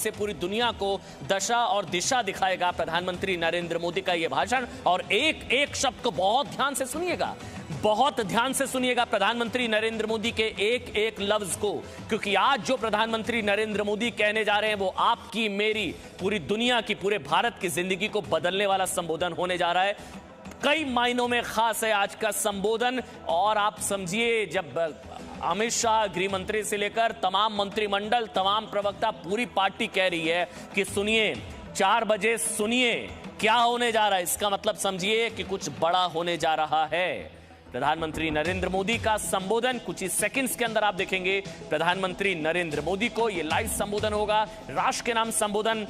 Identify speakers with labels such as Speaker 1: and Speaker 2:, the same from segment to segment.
Speaker 1: कैसे पूरी दुनिया को दशा और दिशा दिखाएगा प्रधानमंत्री नरेंद्र मोदी का यह भाषण। और एक एक शब्द को बहुत ध्यान से सुनिएगा, बहुत ध्यान से सुनिएगा प्रधानमंत्री नरेंद्र मोदी के एक एक लफ्ज को, क्योंकि आज जो प्रधानमंत्री नरेंद्र मोदी कहने जा रहे हैं वो आपकी, मेरी, पूरी दुनिया की, पूरे भारत की जिंदगी को बदलने वाला संबोधन होने जा रहा है। कई मायनों में खास है आज का संबोधन। और आप समझिए, जब अमित शाह गृह मंत्री से लेकर तमाम मंत्रिमंडल, तमाम प्रवक्ता, पूरी पार्टी कह रही है कि सुनिए, 4 बजे सुनिए क्या होने जा रहा है, इसका मतलब समझिए कि कुछ बड़ा होने जा रहा है। प्रधानमंत्री नरेंद्र मोदी का संबोधन कुछ ही सेकंड्स के अंदर आप देखेंगे। प्रधानमंत्री नरेंद्र मोदी को यह लाइव संबोधन होगा, राष्ट्र के नाम संबोधन,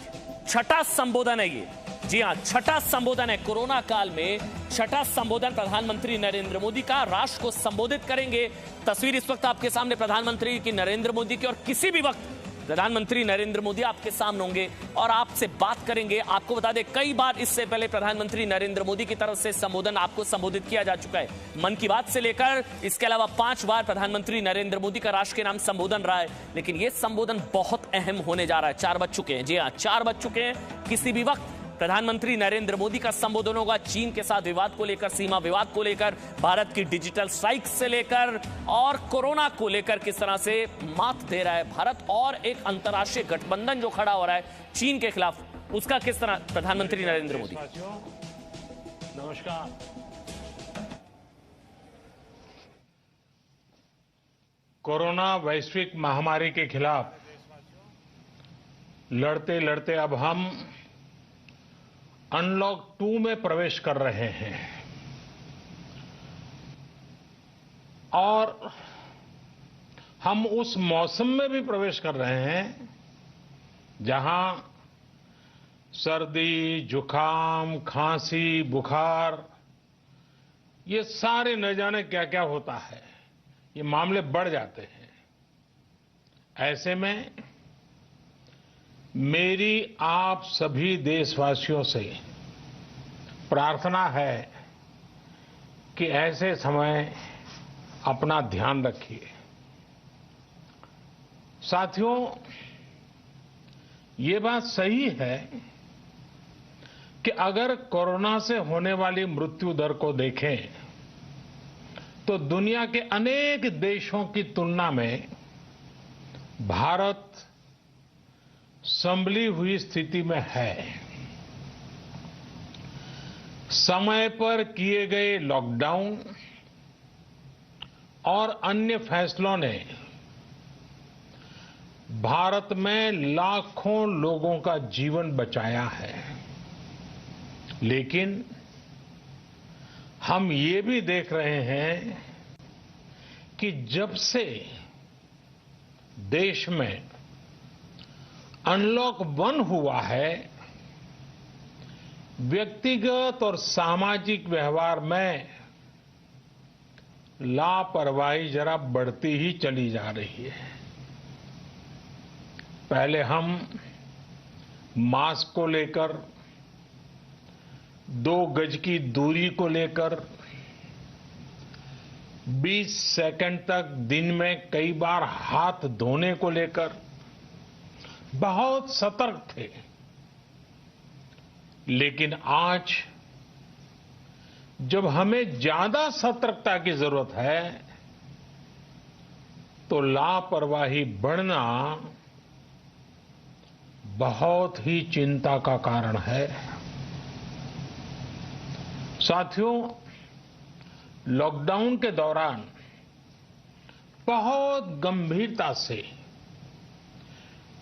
Speaker 1: छठा संबोधन है ये। जी हां, छठा संबोधन है कोरोना काल में, छठा संबोधन प्रधानमंत्री नरेंद्र मोदी का। राष्ट्र को संबोधित करेंगे। तस्वीर इस वक्त आपके सामने प्रधानमंत्री की, नरेंद्र मोदी की, और किसी भी वक्त प्रधानमंत्री नरेंद्र मोदी आपके सामने होंगे और आपसे बात करेंगे। आपको बता दें, कई बार इससे पहले प्रधानमंत्री नरेंद्र मोदी की तरफ से संबोधन आपको संबोधित किया जा चुका है, मन की बात से लेकर इसके अलावा 5 बार प्रधानमंत्री नरेंद्र मोदी का राष्ट्र के नाम संबोधन रहा है। लेकिन यह संबोधन बहुत अहम होने जा रहा है। 4 बज चुके हैं, जी हां 4 बज चुके हैं। किसी भी वक्त प्रधानमंत्री नरेंद्र मोदी का संबोधन होगा। चीन के साथ विवाद को लेकर, सीमा विवाद को लेकर, भारत की डिजिटल स्ट्राइक से लेकर और कोरोना को लेकर किस तरह से मात दे रहा है भारत, और एक अंतर्राष्ट्रीय गठबंधन जो खड़ा हो रहा है चीन के खिलाफ, उसका किस तरह प्रधानमंत्री नरेंद्र मोदी।
Speaker 2: नमस्कार। कोरोना वैश्विक महामारी के खिलाफ लड़ते लड़ते अब हम अनलॉक 2 में प्रवेश कर रहे हैं और हम उस मौसम में भी प्रवेश कर रहे हैं जहां सर्दी, जुकाम, खांसी, बुखार, ये सारे न जाने क्या क्या होता है, ये मामले बढ़ जाते हैं। ऐसे में मेरी आप सभी देशवासियों से प्रार्थना है कि ऐसे समय अपना ध्यान रखिए। साथियों, ये बात सही है कि अगर कोरोना से होने वाली मृत्यु दर को देखें तो दुनिया के अनेक देशों की तुलना में भारत संभली हुई स्थिति में है। समय पर किए गए लॉकडाउन और अन्य फैसलों ने भारत में लाखों लोगों का जीवन बचाया है। लेकिन हम ये भी देख रहे हैं कि जब से देश में अनलॉक 1 हुआ है, व्यक्तिगत और सामाजिक व्यवहार में लापरवाही जरा बढ़ती ही चली जा रही है। पहले हम मास्क को लेकर, 2 गज की दूरी को लेकर 20 सेकंड तक दिन में कई बार हाथ धोने को लेकर बहुत सतर्क थे। लेकिन आज जब हमें ज्यादा सतर्कता की जरूरत है तो लापरवाही बढ़ना बहुत ही चिंता का कारण है। साथियों, लॉकडाउन के दौरान बहुत गंभीरता से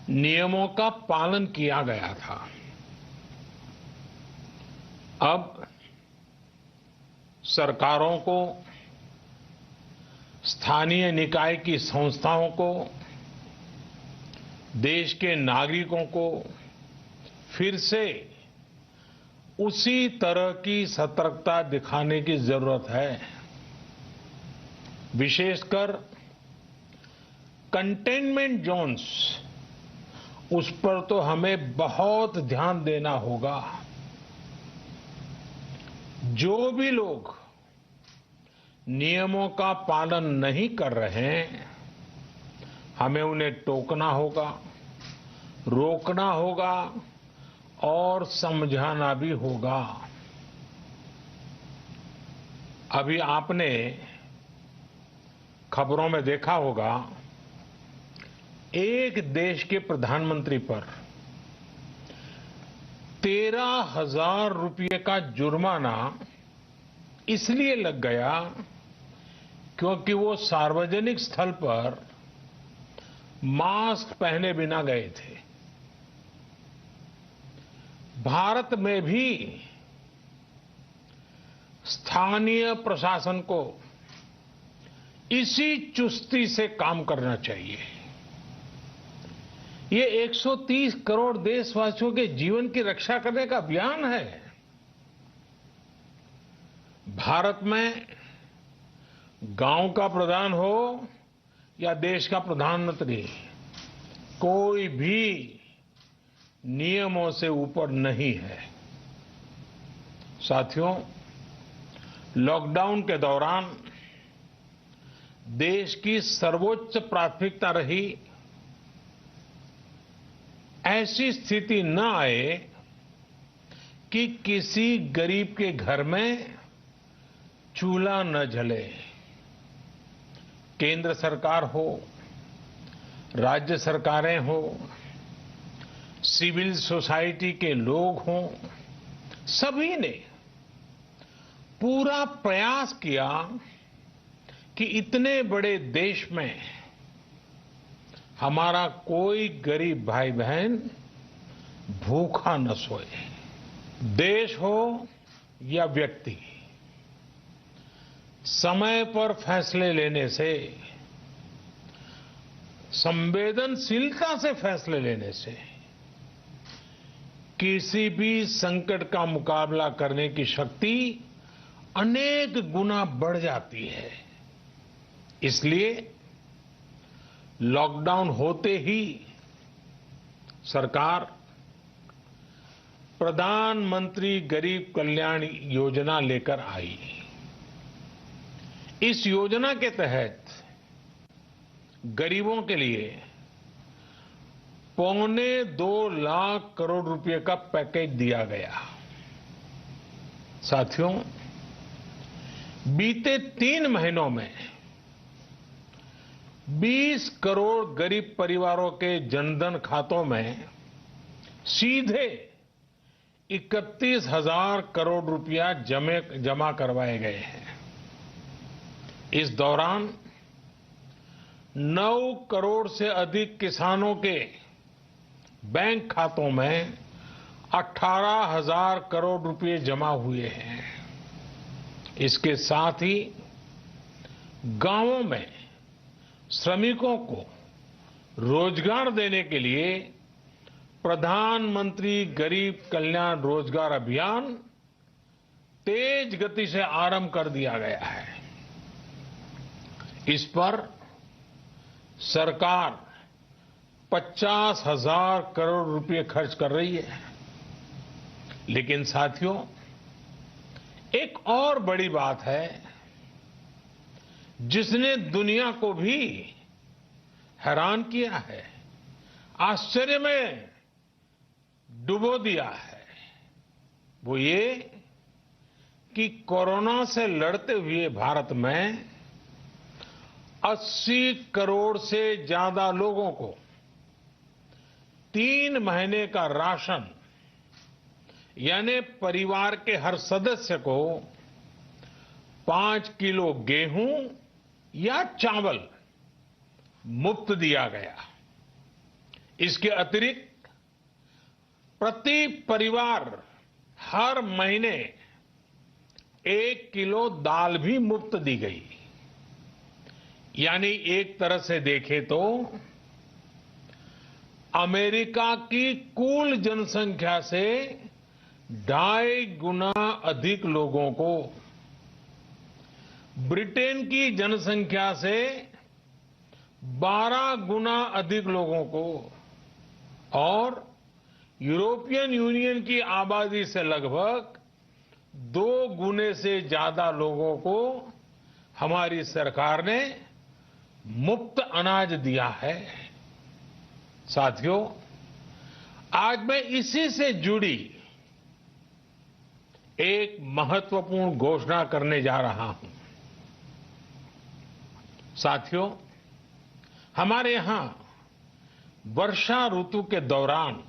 Speaker 2: नियमों का पालन किया गया था। अब सरकारों को, स्थानीय निकाय की संस्थाओं को, देश के नागरिकों को फिर से उसी तरह की सतर्कता दिखाने की जरूरत है। विशेषकर कंटेनमेंट जोन्स, उस पर तो हमें बहुत ध्यान देना होगा। जो भी लोग नियमों का पालन नहीं कर रहे हैं, हमें उन्हें टोकना होगा, रोकना होगा और समझाना भी होगा। अभी आपने खबरों में देखा होगा, एक देश के प्रधानमंत्री पर 13,000 रुपये का जुर्माना इसलिए लग गया क्योंकि वो सार्वजनिक स्थल पर मास्क पहने बिना गए थे। भारत में भी स्थानीय प्रशासन को इसी चुस्ती से काम करना चाहिए। ये 130 करोड़ देशवासियों के जीवन की रक्षा करने का अभियान है। भारत में गांव का प्रधान हो या देश का प्रधानमंत्री, कोई भी नियमों से ऊपर नहीं है। साथियों, लॉकडाउन के दौरान देश की सर्वोच्च प्राथमिकता रही ऐसी स्थिति न आए कि किसी गरीब के घर में चूल्हा न जले। केंद्र सरकार हो, राज्य सरकारें हो, सिविल सोसाइटी के लोग हों, सभी ने पूरा प्रयास किया कि इतने बड़े देश में हमारा कोई गरीब भाई बहन भूखा न सोए। देश हो या व्यक्ति, समय पर फैसले लेने से, संवेदनशीलता से फैसले लेने से किसी भी संकट का मुकाबला करने की शक्ति अनेक गुना बढ़ जाती है। इसलिए लॉकडाउन होते ही सरकार प्रधानमंत्री गरीब कल्याण योजना लेकर आई। इस योजना के तहत गरीबों के लिए 2.25 लाख करोड़ रुपए का पैकेज दिया गया। साथियों, बीते 3 महीनों में 20 करोड़ गरीब परिवारों के जनधन खातों में सीधे 31,000 करोड़ रुपया जमा करवाए गए हैं। इस दौरान 9 करोड़ से अधिक किसानों के बैंक खातों में 18,000 करोड़ रुपए जमा हुए हैं। इसके साथ ही गांवों में श्रमिकों को रोजगार देने के लिए प्रधानमंत्री गरीब कल्याण रोजगार अभियान तेज गति से आरंभ कर दिया गया है। इस पर सरकार 50,000 करोड़ रुपए खर्च कर रही है। लेकिन साथियों, एक और बड़ी बात है जिसने दुनिया को भी हैरान किया है, आश्चर्य में डुबो दिया है। वो ये कि कोरोना से लड़ते हुए भारत में 80 करोड़ से ज्यादा लोगों को 3 महीने का राशन, यानी परिवार के हर सदस्य को 5 किलो गेहूं या चावल मुफ्त दिया गया। इसके अतिरिक्त प्रति परिवार हर महीने 1 किलो दाल भी मुफ्त दी गई। यानी एक तरह से देखें तो अमेरिका की कुल जनसंख्या से 2.5 गुना अधिक लोगों को, ब्रिटेन की जनसंख्या से 12 गुना अधिक लोगों को और यूरोपियन यूनियन की आबादी से लगभग 2 गुने से ज्यादा लोगों को हमारी सरकार ने मुफ्त अनाज दिया है। साथियों, आज मैं इसी से जुड़ी एक महत्वपूर्ण घोषणा करने जा रहा हूं। साथियों, हमारे यहां वर्षा ऋतु के दौरान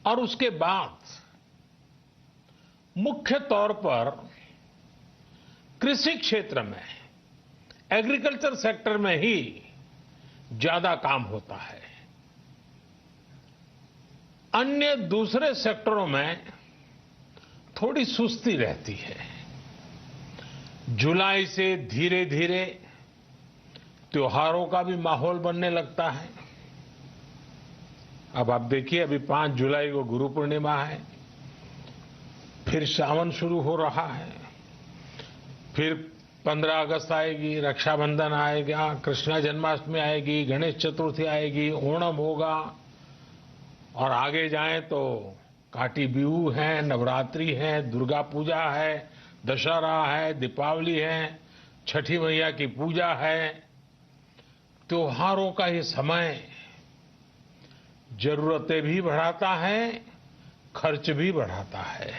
Speaker 2: और उसके बाद मुख्य तौर पर कृषि क्षेत्र में, एग्रीकल्चर सेक्टर में ही ज्यादा काम होता है। अन्य दूसरे सेक्टरों में थोड़ी सुस्ती रहती है। जुलाई से धीरे धीरे त्योहारों का भी माहौल बनने लगता है। अब आप देखिए, अभी 5 जुलाई को गुरु पूर्णिमा है, फिर सावन शुरू हो रहा है, फिर 15 अगस्त आएगी, रक्षाबंधन आएगा, कृष्ण जन्माष्टमी आएगी, गणेश चतुर्थी आएगी, ओणम होगा और आगे जाएं तो काटी बिहू है, नवरात्रि है, दुर्गा पूजा है, दशहरा है, दीपावली है, छठी मैया की पूजा है। त्योहारों का ये समय जरूरतें भी बढ़ाता है, खर्च भी बढ़ाता है।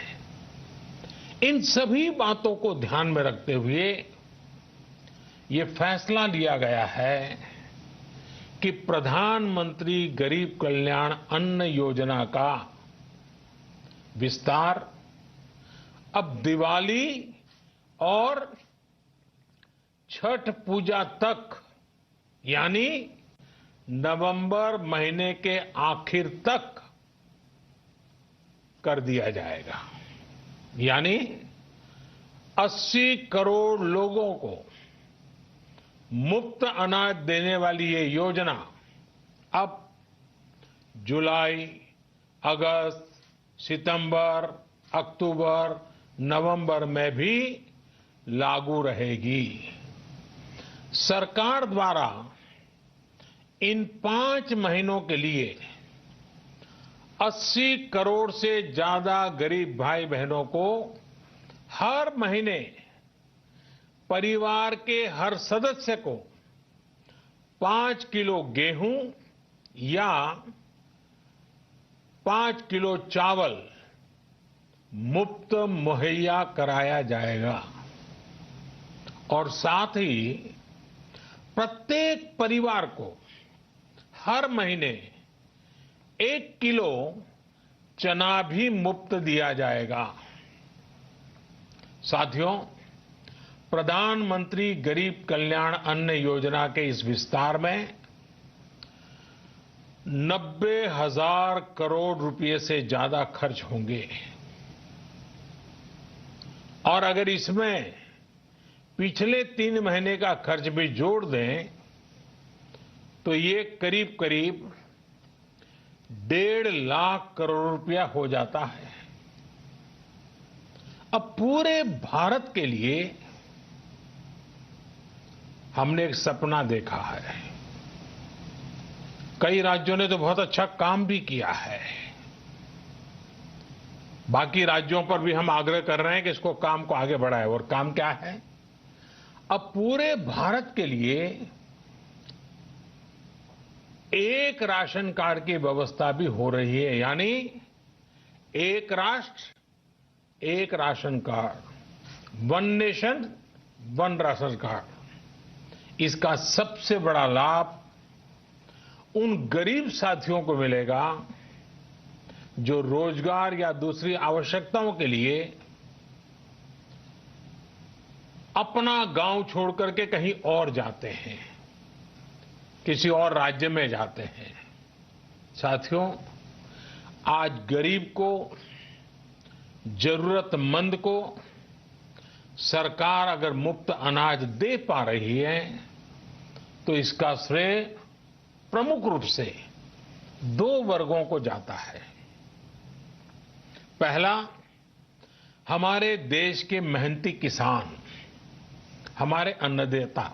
Speaker 2: इन सभी बातों को ध्यान में रखते हुए ये फैसला लिया गया है कि प्रधानमंत्री गरीब कल्याण अन्न योजना का विस्तार अब दिवाली और छठ पूजा तक, यानी नवंबर महीने के आखिर तक कर दिया जाएगा। यानी 80 करोड़ लोगों को मुफ्त अनाज देने वाली ये योजना अब जुलाई, अगस्त, सितंबर, अक्टूबर, नवंबर में भी लागू रहेगी। सरकार द्वारा इन 5 महीनों के लिए 80 करोड़ से ज्यादा गरीब भाई बहनों को हर महीने परिवार के हर सदस्य को 5 किलो गेहूं या 5 किलो चावल मुफ्त मुहैया कराया जाएगा और साथ ही प्रत्येक परिवार को हर महीने 1 किलो चना भी मुफ्त दिया जाएगा। साथियों, प्रधानमंत्री गरीब कल्याण अन्न योजना के इस विस्तार में 90,000 करोड़ रुपए से ज्यादा खर्च होंगे और अगर इसमें पिछले 3 महीने का खर्च भी जोड़ दें तो ये करीब करीब 1.5 लाख करोड़ रुपया हो जाता है। अब पूरे भारत के लिए हमने एक सपना देखा है। कई राज्यों ने तो बहुत अच्छा काम भी किया है। बाकी राज्यों पर भी हम आग्रह कर रहे हैं कि इसको काम को आगे बढ़ाएं। और काम क्या है? अब पूरे भारत के लिए एक राशन कार्ड की व्यवस्था भी हो रही है, यानी एक राष्ट्र एक ration card, 1 nation 1 ration card. इसका सबसे बड़ा लाभ उन गरीब साथियों को मिलेगा जो रोजगार या दूसरी आवश्यकताओं के लिए अपना गांव छोड़ करके कहीं और जाते हैं, किसी और राज्य में जाते हैं। साथियों, आज गरीब को, जरूरतमंद को सरकार अगर मुफ्त अनाज दे पा रही है तो इसका श्रेय प्रमुख रूप से 2 वर्गों को जाता है। पहला, हमारे देश के मेहनती किसान, हमारे अन्नदाता,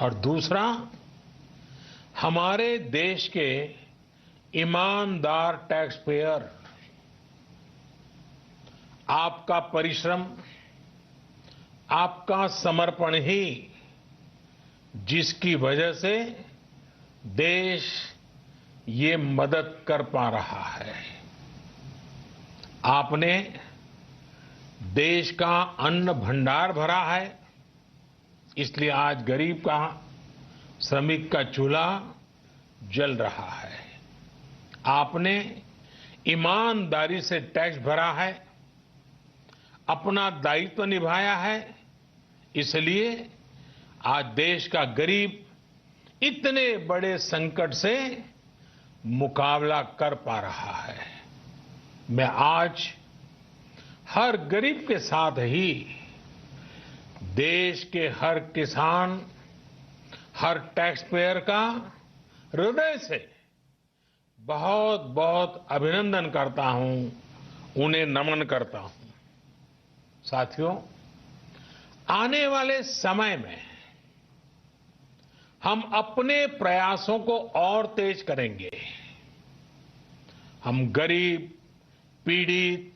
Speaker 2: और दूसरा हमारे देश के ईमानदार टैक्स पेयर। आपका परिश्रम, आपका समर्पण ही जिसकी वजह से देश ये मदद कर पा रहा है। आपने देश का अन्न भंडार भरा है, इसलिए आज गरीब का, श्रमिक का चूल्हा जल रहा है। आपने ईमानदारी से टैक्स भरा है, अपना दायित्व निभाया है, इसलिए आज देश का गरीब इतने बड़े संकट से मुकाबला कर पा रहा है। मैं आज हर गरीब के साथ ही देश के हर किसान, हर टैक्स पेयर का हृदय से बहुत बहुत अभिनंदन करता हूं, उन्हें नमन करता हूं। साथियों, आने वाले समय में हम अपने प्रयासों को और तेज करेंगे। हम गरीब, पीड़ित,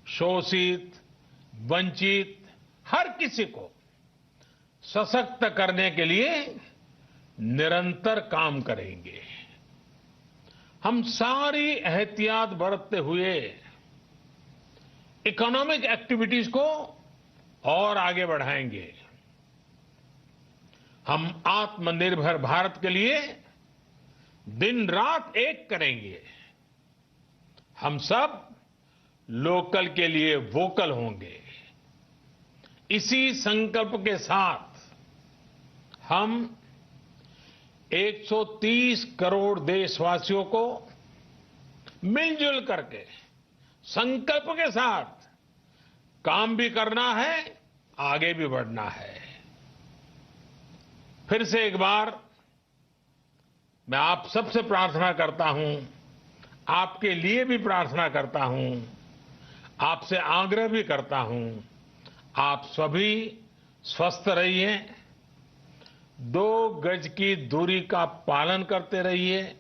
Speaker 2: शोषित, वंचित हर किसी को सशक्त करने के लिए निरंतर काम करेंगे। हम सारी एहतियात बरतते हुए इकोनॉमिक एक्टिविटीज को और आगे बढ़ाएंगे। हम आत्मनिर्भर भारत के लिए दिन रात एक करेंगे। हम सब लोकल के लिए वोकल होंगे। इसी संकल्प के साथ हम 130 करोड़ देशवासियों को मिलजुल करके संकल्प के साथ काम भी करना है, आगे भी बढ़ना है। फिर से एक बार मैं आप सबसे प्रार्थना करता हूं, आपके लिए भी प्रार्थना करता हूं, आपसे आग्रह भी करता हूं, आप सभी स्वस्थ रहिए, 2 गज की दूरी का पालन करते रहिए,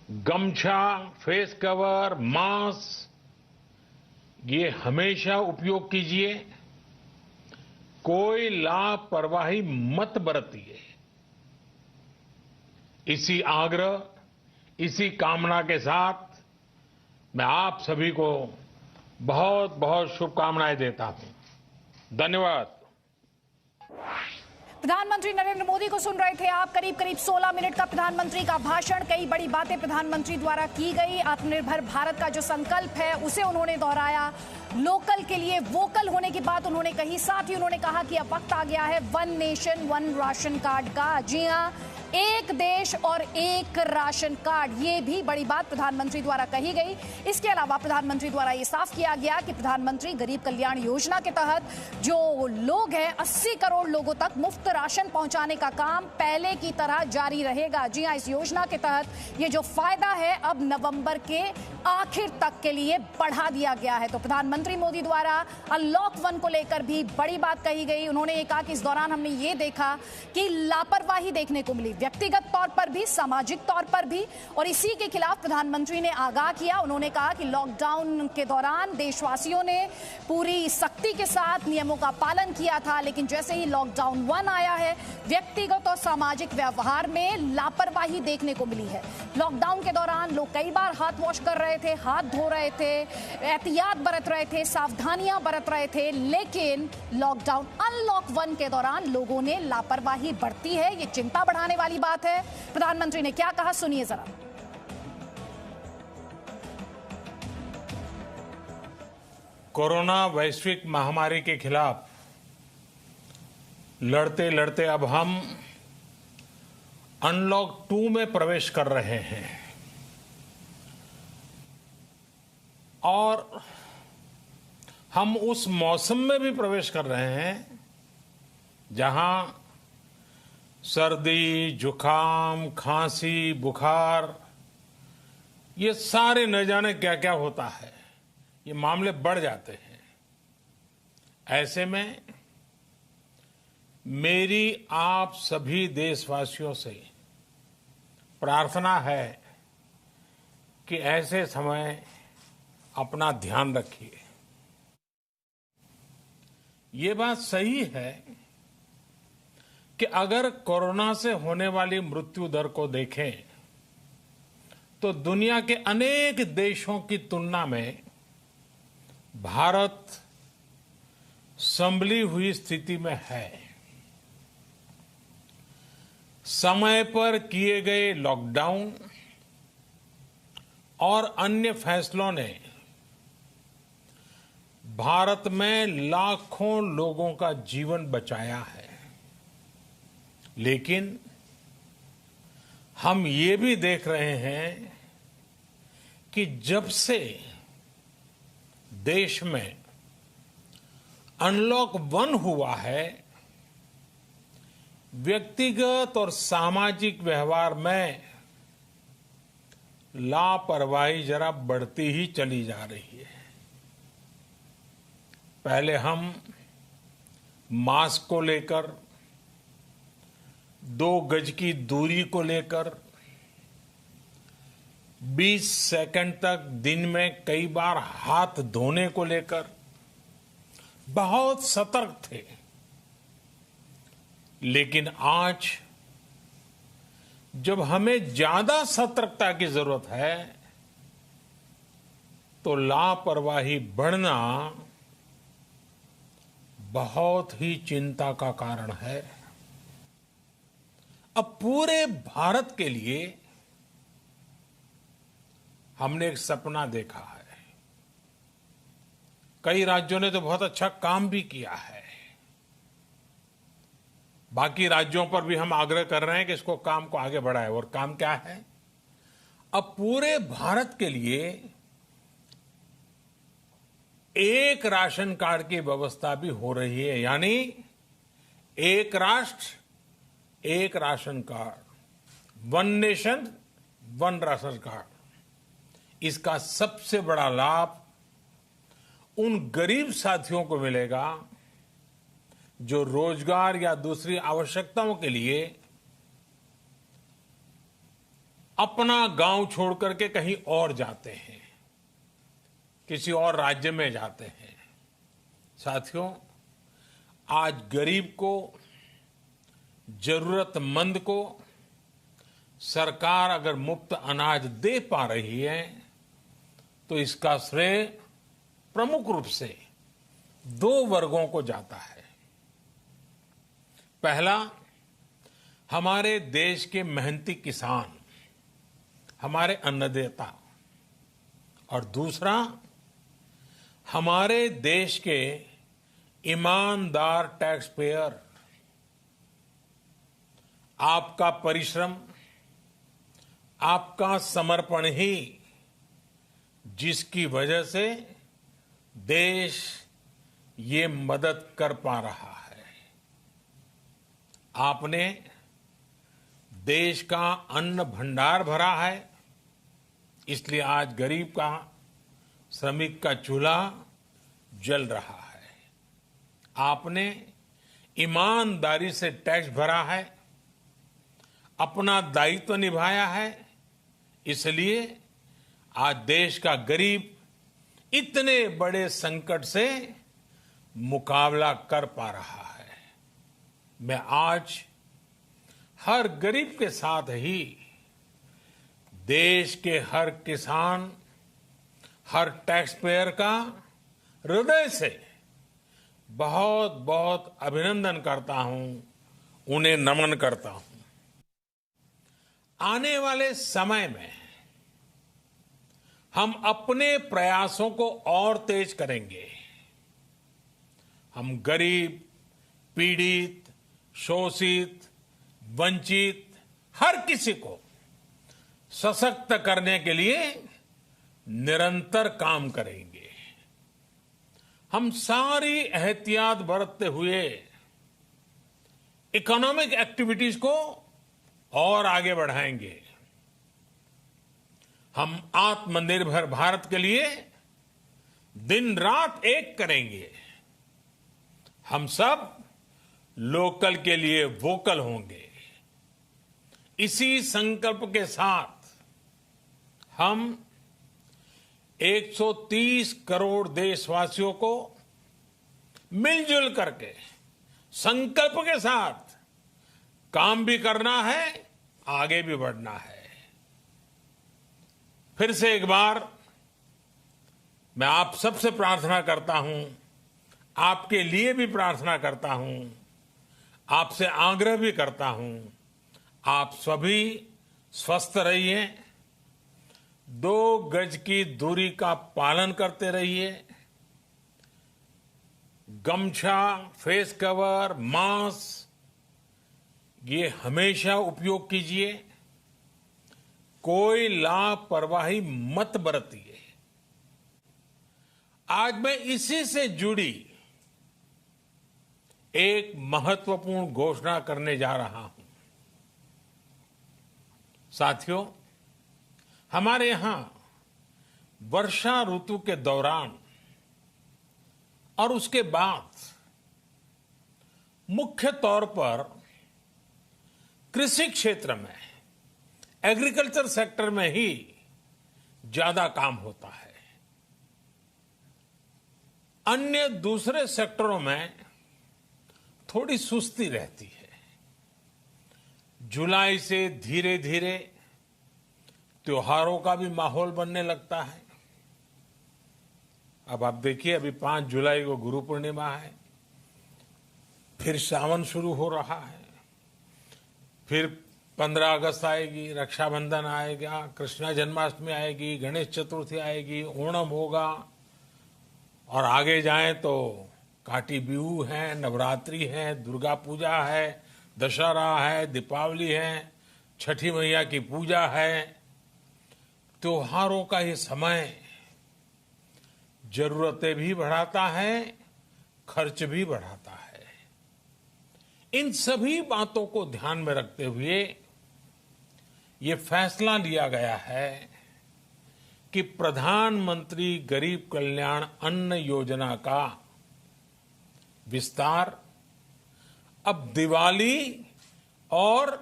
Speaker 2: गमछा, फेस कवर, मास्क ये हमेशा उपयोग कीजिए। कोई लापरवाही मत बरतिए। इसी आग्रह, इसी कामना के साथ मैं आप सभी को बहुत बहुत शुभकामनाएं देता हूं। धन्यवाद।
Speaker 3: प्रधानमंत्री नरेंद्र मोदी को सुन रहे थे आप। करीब 16 मिनट का प्रधानमंत्री का भाषण। कई बड़ी बातें प्रधानमंत्री द्वारा की गई। आत्मनिर्भर भारत का जो संकल्प है उसे उन्होंने दोहराया। लोकल के लिए वोकल होने की बात उन्होंने कही। साथ ही उन्होंने कहा कि अब वक्त आ गया है 1 नेशन 1 राशन कार्ड का। जी हां, एक देश और एक राशन कार्ड, ये भी बड़ी बात प्रधानमंत्री द्वारा कही गई। इसके अलावा प्रधानमंत्री द्वारा ये साफ किया गया कि प्रधानमंत्री गरीब कल्याण योजना के तहत जो लोग हैं 80 करोड़ लोगों तक मुफ्त राशन पहुंचाने का काम पहले की तरह जारी रहेगा। जी हां, इस योजना के तहत ये जो फायदा है अब नवंबर के आखिर तक के लिए बढ़ा दिया गया है। तो प्रधानमंत्री मोदी द्वारा अनलॉक 1 को लेकर भी बड़ी बात कही गई। उन्होंने ये कहा कि इस दौरान हमने ये देखा कि लापरवाही देखने को मिली, व्यक्तिगत तौर पर भी, सामाजिक तौर पर भी, और इसी के खिलाफ प्रधानमंत्री ने आगाह किया। उन्होंने कहा कि लॉकडाउन के दौरान देशवासियों ने पूरी सख्ती के साथ नियमों का पालन किया था, लेकिन जैसे ही लॉकडाउन 1 आया है व्यक्तिगत और सामाजिक व्यवहार में लापरवाही देखने को मिली है। लॉकडाउन के दौरान लोग कई बार हाथ वॉश कर रहे थे, हाथ धो रहे थे, एहतियात बरत रहे थे, सावधानियां बरत रहे थे, लेकिन लॉकडाउन अनलॉक 1 के दौरान लोगों ने लापरवाही बरती है। ये चिंता बढ़ाने वाली बात है। प्रधानमंत्री ने क्या कहा, सुनिए जरा।
Speaker 2: कोरोना वैश्विक महामारी के खिलाफ लड़ते लड़ते अब हम अनलॉक 2 में प्रवेश कर रहे हैं और हम उस मौसम में भी प्रवेश कर रहे हैं जहां सर्दी, जुकाम, खांसी, बुखार ये सारे न जाने क्या क्या होता है, ये मामले बढ़ जाते हैं। ऐसे में मेरी आप सभी देशवासियों से प्रार्थना है कि ऐसे समय अपना ध्यान रखिए। ये बात सही है कि अगर कोरोना से होने वाली मृत्यु दर को देखें तो दुनिया के अनेक देशों की तुलना में भारत संभली हुई स्थिति में है। समय पर किए गए लॉकडाउन और अन्य फैसलों ने भारत में लाखों लोगों का जीवन बचाया है, लेकिन हम ये भी देख रहे हैं कि जब से देश में अनलॉक 1 हुआ है, व्यक्तिगत और सामाजिक व्यवहार में लापरवाही जरा बढ़ती ही चली जा रही है। पहले हम मास्क को लेकर, 2 गज की दूरी को लेकर 20 सेकंड तक दिन में कई बार हाथ धोने को लेकर बहुत सतर्क थे, लेकिन आज जब हमें ज्यादा सतर्कता की जरूरत है तो लापरवाही बढ़ना बहुत ही चिंता का कारण है। अब पूरे भारत के लिए हमने एक सपना देखा है। कई राज्यों ने तो बहुत अच्छा काम भी किया है। बाकी राज्यों पर भी हम आग्रह कर रहे हैं कि इसको काम को आगे बढ़ाएं। और काम क्या है? अब पूरे भारत के लिए एक राशन कार्ड की व्यवस्था भी हो रही है, यानी एक राष्ट्र एक ration card, 1 nation 1 ration card. इसका सबसे बड़ा लाभ उन गरीब साथियों को मिलेगा जो रोजगार या दूसरी आवश्यकताओं के लिए अपना गांव छोड़ करके कहीं और जाते हैं, किसी और राज्य में जाते हैं। साथियों, आज गरीब को, जरूरतमंद को सरकार अगर मुफ्त अनाज दे पा रही है तो इसका श्रेय प्रमुख रूप से 2 वर्गों को जाता है। पहला, हमारे देश के मेहनती किसान, हमारे अन्नदाता, और दूसरा हमारे देश के ईमानदार टैक्स पेयर। आपका परिश्रम, आपका समर्पण ही जिसकी वजह से देश ये मदद कर पा रहा है। आपने देश का अन्न भंडार भरा है, इसलिए आज गरीब का, श्रमिक का चूल्हा जल रहा है। आपने ईमानदारी से टैक्स भरा है, अपना दायित्व निभाया है, इसलिए आज देश का गरीब इतने बड़े संकट से मुकाबला कर पा रहा है। मैं आज हर गरीब के साथ ही देश के हर किसान, हर टैक्स पेयर का हृदय से बहुत बहुत अभिनंदन करता हूं, उन्हें नमन करता हूं। आने वाले समय में हम अपने प्रयासों को और तेज करेंगे। हम गरीब, पीड़ित, शोषित, वंचित हर किसी को सशक्त करने के लिए निरंतर काम करेंगे। हम सारी एहतियात बरतते हुए इकोनॉमिक एक्टिविटीज को और आगे बढ़ाएंगे। हम आत्मनिर्भर भारत के लिए दिन रात एक करेंगे। हम सब लोकल के लिए वोकल होंगे। इसी संकल्प के साथ हम 130 करोड़ देशवासियों को मिलजुल करके संकल्प के साथ काम भी करना है, आगे भी बढ़ना है। फिर से एक बार मैं आप सबसे प्रार्थना करता हूं, आपके लिए भी प्रार्थना करता हूं, आपसे आग्रह भी करता हूं, आप सभी स्वस्थ रहिए, 2 गज की दूरी का पालन करते रहिए, गमछा, फेस कवर, मास्क ये हमेशा उपयोग कीजिए, कोई लापरवाही मत बरतिए। आज मैं इसी से जुड़ी एक महत्वपूर्ण घोषणा करने जा रहा हूं। साथियों, हमारे यहां वर्षा ऋतु के दौरान और उसके बाद मुख्य तौर पर कृषि क्षेत्र में, एग्रीकल्चर सेक्टर में ही ज्यादा काम होता है। अन्य दूसरे सेक्टरों में थोड़ी सुस्ती रहती है। जुलाई से धीरे धीरे त्योहारों का भी माहौल बनने लगता है। अब आप देखिए, अभी 5 जुलाई को गुरु पूर्णिमा है, फिर सावन शुरू हो रहा है, फिर 15 अगस्त आएगी, रक्षाबंधन आएगा, कृष्णा जन्माष्टमी आएगी, गणेश चतुर्थी आएगी, ओणम होगा, और आगे जाएं तो काटी बिहू है, नवरात्रि है, दुर्गा पूजा है, दशहरा है, दीपावली है, छठी मैया की पूजा है। त्योहारों का ये समय जरूरतें भी बढ़ाता है, खर्च भी बढ़ाता है। इन सभी बातों को ध्यान में रखते हुए ये फैसला लिया गया है कि प्रधानमंत्री गरीब कल्याण अन्न योजना का विस्तार अब दिवाली और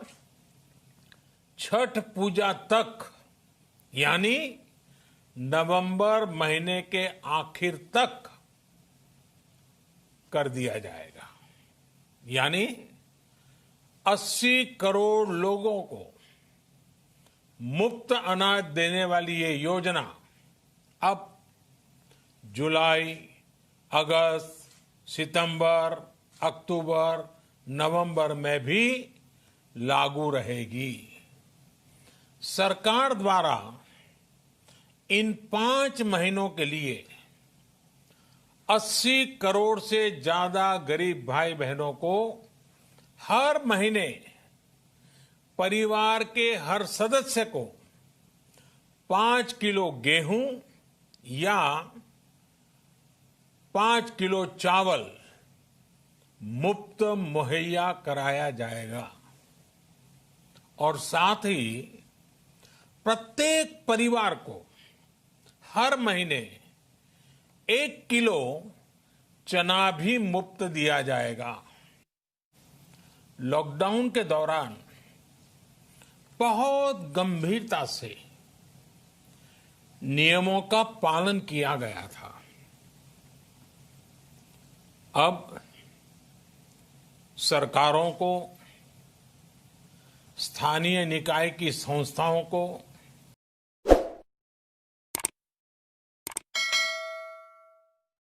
Speaker 2: छठ पूजा तक, यानी नवंबर महीने के आखिर तक कर दिया जाएगा। यानी 80 करोड़ लोगों को मुफ्त अनाज देने वाली ये योजना अब जुलाई, अगस्त, सितंबर, अक्टूबर, नवंबर में भी लागू रहेगी। सरकार द्वारा इन 5 महीनों के लिए 80 करोड़ से ज्यादा गरीब भाई बहनों को हर महीने परिवार के हर सदस्य को 5 किलो गेहूं या 5 किलो चावल मुफ्त मुहैया कराया जाएगा। और साथ ही प्रत्येक परिवार को हर महीने 1 किलो चना भी मुफ्त दिया जाएगा। लॉकडाउन के दौरान बहुत गंभीरता से नियमों का पालन किया गया था। अब सरकारों को, स्थानीय निकाय की संस्थाओं को